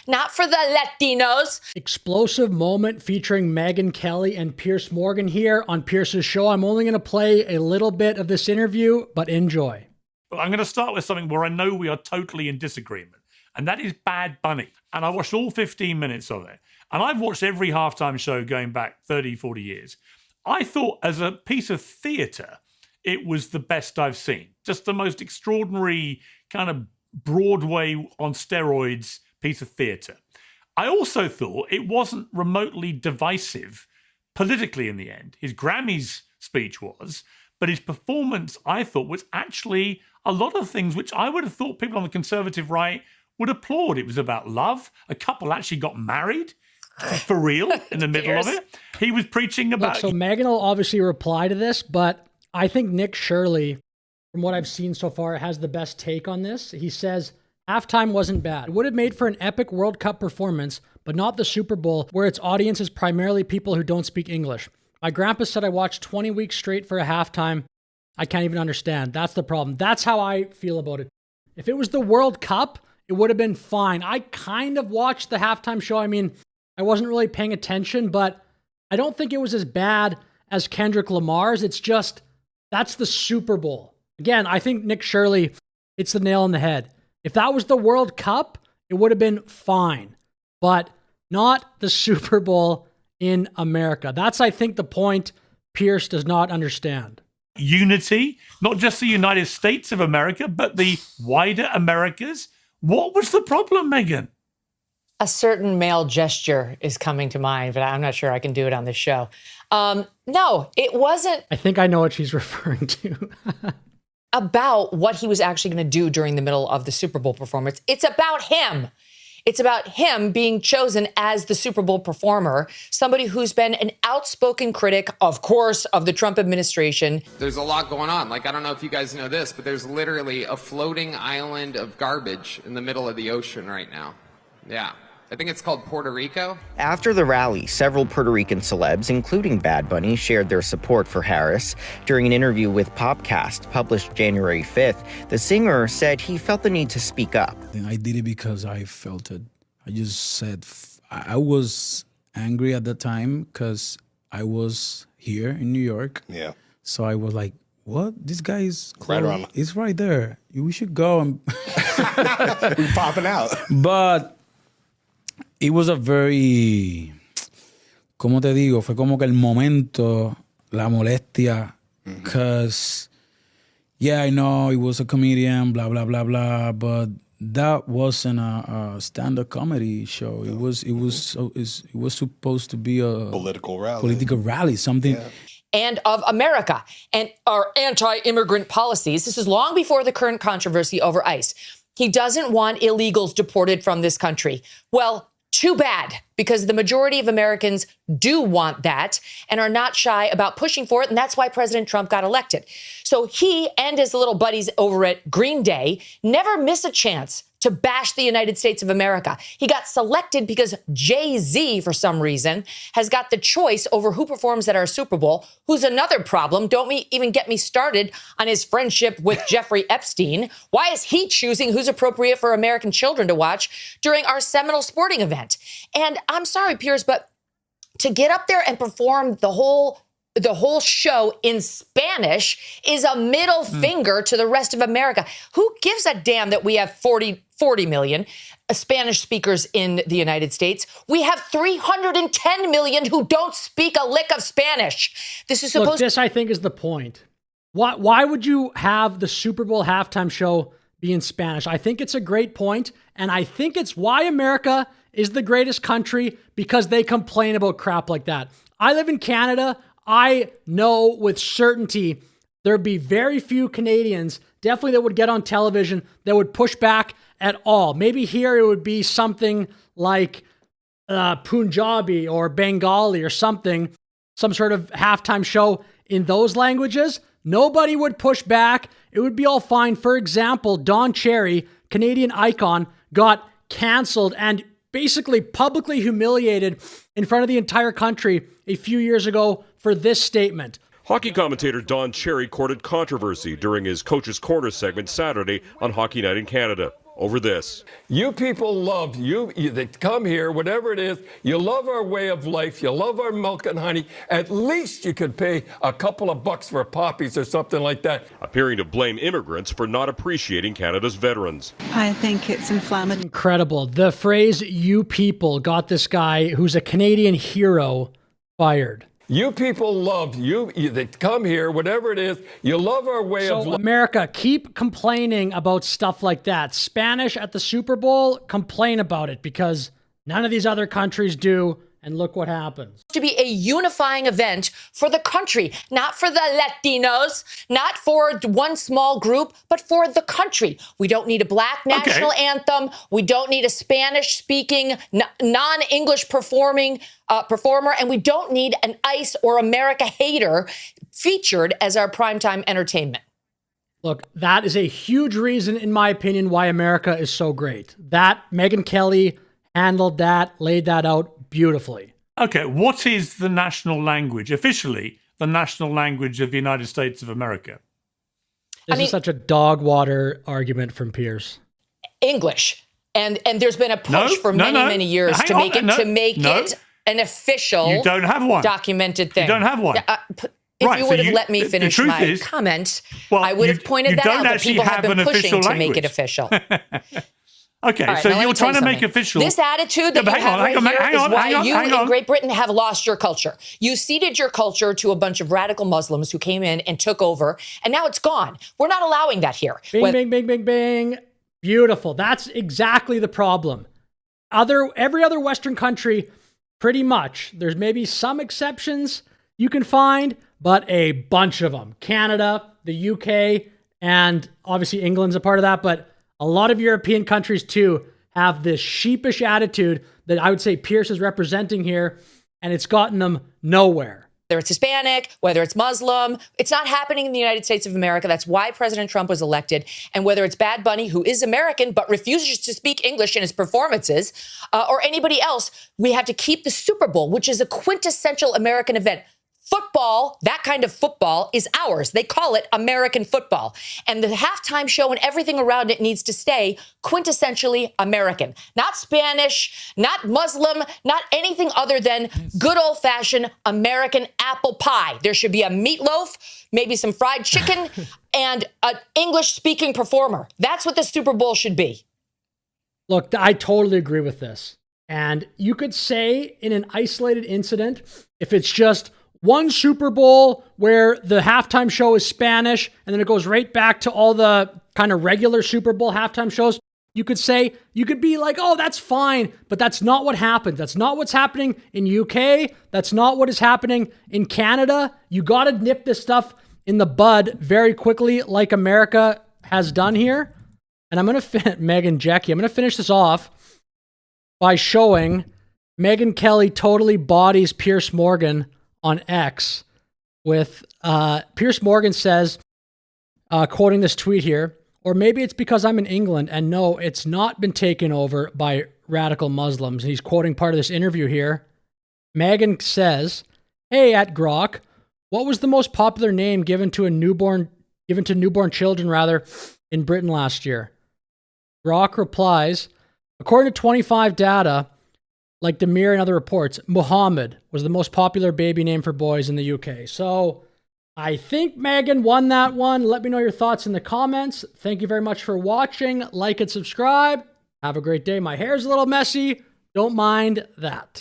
Not for the Latinos. Explosive moment featuring Megyn Kelly and Piers Morgan here on Piers's show. I'm only going to play a little bit of this interview, but enjoy. I'm going to start with something where I know we are totally in disagreement, and that is Bad Bunny. And I watched all 15 minutes of it. And I've watched every halftime show going back 30, 40 years. I thought as a piece of theatre, it was the best I've seen. Just the most extraordinary kind of Broadway on steroids piece of theatre. I also thought it wasn't remotely divisive politically in the end. His Grammys speech was, but his performance, I thought, was actually a lot of things which I would have thought people on the conservative right would applaud. It was about love. A couple actually got married for real in the middle of it. He was preaching about... Look, so Megyn will obviously reply to this, but I think Nick Shirley, from what I've seen so far, has the best take on this. He says, halftime wasn't bad. It would have made for an epic World Cup performance, but not the Super Bowl, where its audience is primarily people who don't speak English. My grandpa said I watched 20 weeks straight for a halftime. I can't even understand. That's the problem. That's how I feel about it. If it was the World Cup, it would have been fine. I kind of watched the halftime show. I mean, I wasn't really paying attention, but I don't think it was as bad as Kendrick Lamar's. It's just, that's the Super Bowl. Again, I think Nick Shirley hits the nail on the head. If that was the World Cup, it would have been fine, but not the Super Bowl in America. That's, I think, the point Piers does not understand. Unity, not just the United States of America, but the wider Americas. What was the problem, Megyn? A certain male gesture is coming to mind, but I'm not sure I can do it on this show. No, it wasn't. I think I know what she's referring to. About what he was actually going to do during the middle of the Super Bowl performance. It's about him. It's about him being chosen as the Super Bowl performer, somebody who's been an outspoken critic, of course, of the Trump administration. There's a lot going on. Like, I don't know if you guys know this, but there's literally a floating island of garbage in the middle of the ocean right now. Yeah. I think it's called Puerto Rico. After the rally, several Puerto Rican celebs, including Bad Bunny, shared their support for Harris. During an interview with Popcast, published January 5th, the singer said he felt the need to speak up. I did it because I felt it. I just said, I was angry at the time because I was here in New York. Yeah. So I was like, what? This guy is right around. It's right there. We should go. We popping out. But it was a very, ¿cómo te digo? Fue como que el momento, la molestia, because, yeah, I know he was a comedian, blah, blah, blah, blah, but that wasn't a stand-up comedy show. It was supposed to be a political rally, something. Yeah. And of America and our anti-immigrant policies. This is long before the current controversy over ICE. He doesn't want illegals deported from this country. Well, too bad, because the majority of Americans do want that and are not shy about pushing for it. And that's why President Trump got elected. So he and his little buddies over at Green Day never miss a chance to bash the United States of America. He got selected because Jay-Z, for some reason, has got the choice over who performs at our Super Bowl, who's another problem. Don't even get me started on his friendship with Jeffrey Epstein. Why is he choosing who's appropriate for American children to watch during our seminal sporting event? And I'm sorry, Piers, but to get up there and perform the whole show in Spanish is a middle finger to the rest of America. Who gives a damn that we have 40 million Spanish speakers in the United States? We have 310 million who don't speak a lick of Spanish. This is supposed. Look, this I think is the point. Why would you have the Super Bowl halftime show be in Spanish? I think it's a great point, and I think it's why America is the greatest country, because they complain about crap like that. I live in Canada. I know with certainty there'd be very few Canadians, definitely, that would get on television that would push back at all. Maybe here it would be something like Punjabi or Bengali or something, some sort of halftime show in those languages. Nobody would push back. It would be all fine. For example, Don Cherry, Canadian icon, got canceled and basically publicly humiliated in front of the entire country a few years ago for this statement. Hockey commentator Don Cherry courted controversy during his Coach's Corner segment Saturday on Hockey Night in Canada. over this. You people love you that come here, whatever it is. You love our way of life. You love our milk and honey. At least you could pay a couple of bucks for poppies or something like that. Appearing to blame immigrants for not appreciating Canada's veterans. I think it's inflammatory. Incredible. The phrase "you people" got this guy, who's a Canadian hero, fired. You people love you that come here, whatever it is. You love our way of life. America, keep complaining about stuff like that. Spanish at the Super Bowl, complain about it because none of these other countries do. And look what happens. To be a unifying event for the country, not for the Latinos, not for one small group, but for the country. We don't need a black national anthem. We don't need a Spanish-speaking, non-English performer, and we don't need an ICE or America hater featured as our primetime entertainment. Look, that is a huge reason, in my opinion, why America is so great. That Megyn Kelly handled that, laid that out beautifully. Okay, what is the national language, officially the national language of the United States of America? This is such a dog water argument from Piers. English. And there's been a push for many years to make it an official you don't have one. Documented thing. You don't have one. If you would have let me finish my comment, I would have pointed that out, that people have been pushing to make it official. Okay, right, so you're trying to make official. This attitude that you have right here is why you in Great Britain have lost your culture. You ceded your culture to a bunch of radical Muslims who came in and took over, and now it's gone. We're not allowing that here. Bing, bing, bing, bing, bing. Beautiful. That's exactly the problem. Every other Western country, pretty much. There's maybe some exceptions you can find, but a bunch of them. Canada, the UK, and obviously England's a part of that, but a lot of European countries, too, have this sheepish attitude that I would say Piers is representing here, and it's gotten them nowhere. Whether it's Hispanic, whether it's Muslim, it's not happening in the United States of America. That's why President Trump was elected. And whether it's Bad Bunny, who is American but refuses to speak English in his performances, or anybody else, we have to keep the Super Bowl, which is a quintessential American event. Football, that kind of football, is ours. They call it American football. And the halftime show and everything around it needs to stay quintessentially American. Not Spanish, not Muslim, not anything other than good old-fashioned American apple pie. There should be a meatloaf, maybe some fried chicken, and an English-speaking performer. That's what the Super Bowl should be. Look, I totally agree with this. And you could say in an isolated incident, if it's just one Super Bowl where the halftime show is Spanish and then it goes right back to all the kind of regular Super Bowl halftime shows, you could be like, oh, that's fine, but that's not what happened. That's not what's happening in UK. That's not what is happening in Canada. You got to nip this stuff in the bud very quickly like America has done here. And I'm going to Megyn, Jackie, I'm going to finish this off by showing Megyn Kelly totally bodies Piers Morgan on X with Piers Morgan says, quoting this tweet here, or maybe it's because I'm in England and no, it's not been taken over by radical Muslims. And he's quoting part of this interview here. Megyn says, hey, at Grok, what was the most popular name given to newborn children in Britain last year? Grok replies, according to 25 data, like the Mirror and other reports, Muhammad was the most popular baby name for boys in the UK. So I think Megyn won that one. Let me know your thoughts in the comments. Thank you very much for watching. Like and subscribe. Have a great day. My hair's a little messy. Don't mind that.